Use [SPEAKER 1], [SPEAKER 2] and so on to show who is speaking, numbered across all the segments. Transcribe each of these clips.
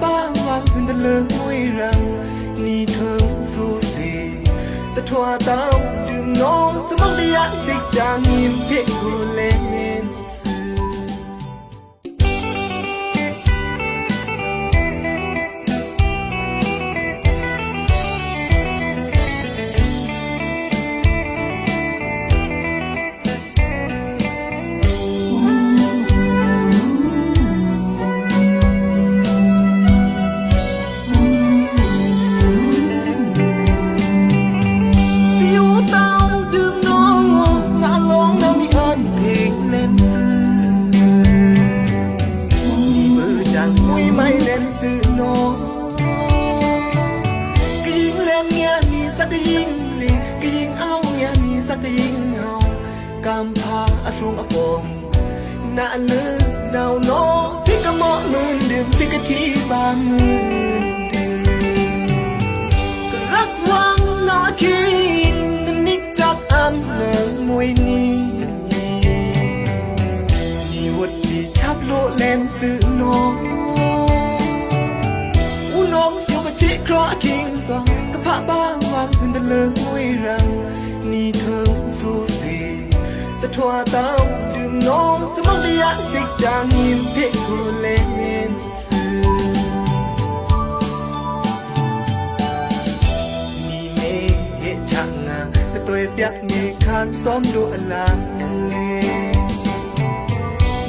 [SPEAKER 1] บ้างวางขึ้นตะเลิงห้วยรังนี่เธอสู้สิแต่ทั่วเต้าดื่มน้องสมองระยะสิจางยิ้มเพียงกูเล่นสื่อน้องก็ยิ่งเล่นเงี้ยมีสักก็ยิ่งรีก็ยิ่งเอาเงี้ยมีสักก็ยิ่งเอากำพาอาฟงอาฟงน่าลืมเนาโนพี่ก็มองมือดื่มพี่ก็ที่บางมือดื่มก็รักวังนอคิงกันนิกจับอ้ำเลิงมวยนี้มีวัดดีชับโลเล่นสื่อน้องน้องอยู่กับชิคราคิงก่อนก็พาบ้างวางขึ้นตะเลิงห้วยรังนี่เธอสู้สิแต่ทั่วเต้าดื่มน้องสมองระยะสิจางยิ้มเพียงกูเล่นสื่อนี่เมฆเหตุช่างงาและตัวเปียกเมฆข้างต้อมดูอลางเล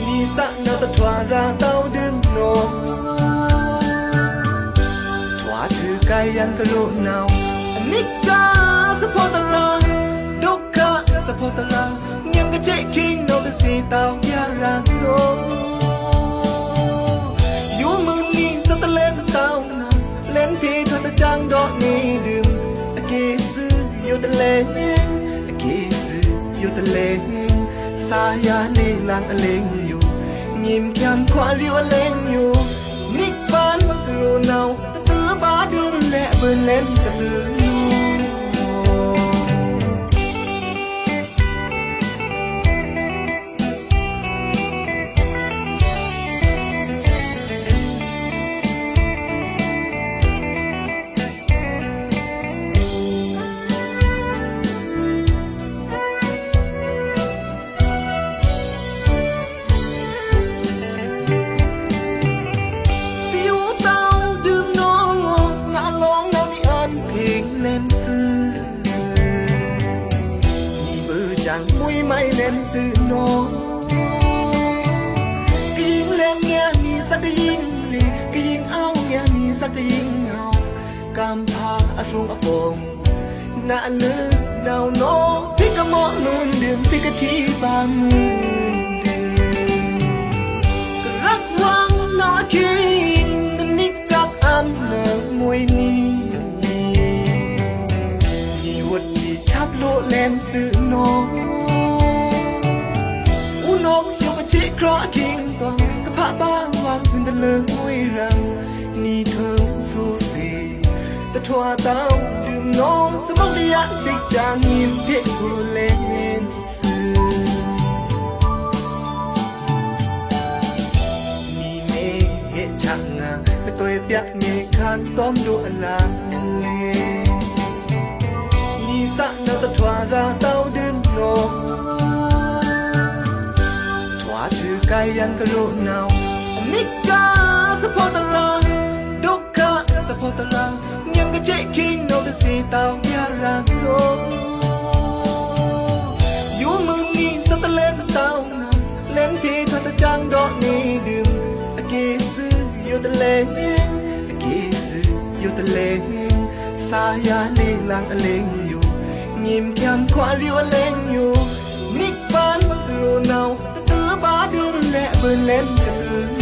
[SPEAKER 1] นี่สักนาตะทั่วราเต้าดื่มน้องถือกายยันกะโลนาวอนิจจาสะโพตระดุขะสะโพตระยังกะเจคิงโนกะสีตาวยารังโนอยู่มือนี้สะตะเลนเต้านาเล่นพี่เธอตะจังดอกนี้ดื่มอเกซึอยู่ตะเลงอเกซึอยู่ตะเลงสายาเนลังอเลงอยู่ยิ้มแย้มควาริวอเลงอยู่นิกบานกะโลนาวบาดืนและเบิ่นเล่นตะลือมุยไม่เล่นสื่อน้องก็ยิ่งเล่นเงี้ยมีสักก็ยิ่งรีก็ยิ่งเอาเงี้ยมีสักก็ยิ่งเอากำพาอาฟงอาฟงน่าลืมเนาโนพี่ก็มองมือดื่มพี่ก็ที่บางมือดื่มก็รักวังนอคิงกันนิกจับอ้ำเลิงมวยนี้มีวัดดีชับโลเล่นสื่อน้องน้องอยู่กับชิคราคิงก่อนก็พาบ้างวางขึ้นตะเลิงห้วยรังนี่เธอสู้สิแต่ทั่วเต้าดื่มน้องสมองระยะสิจางยิ้มเพียงกูเล่นสื่อนี่เมฆเหตุช่างงาและตัวเปียกเมฆข้างต้อมดูอลางเลนี่สักนาตะทั่วราเต้าดื่มน้องถือกายยันกะโลนาวอนิจจาสะโพตระดุขะสะโพตระยังกะเจคิงโนกะสีตาวยารังโนอยู่มือนี้สะตะเลนเต้านาเล่นพี่เธอตะจังดอกนี้ดื่มอเกซึอยู่ตะเลงอเกซึอยู่ตะเลงสายาเนลังอเลงอยู่ยิ้มแย้มควาริวอเลงอยู่นิกบานกะโลนาวบาดืนและเบิ่นเล่นกะลือ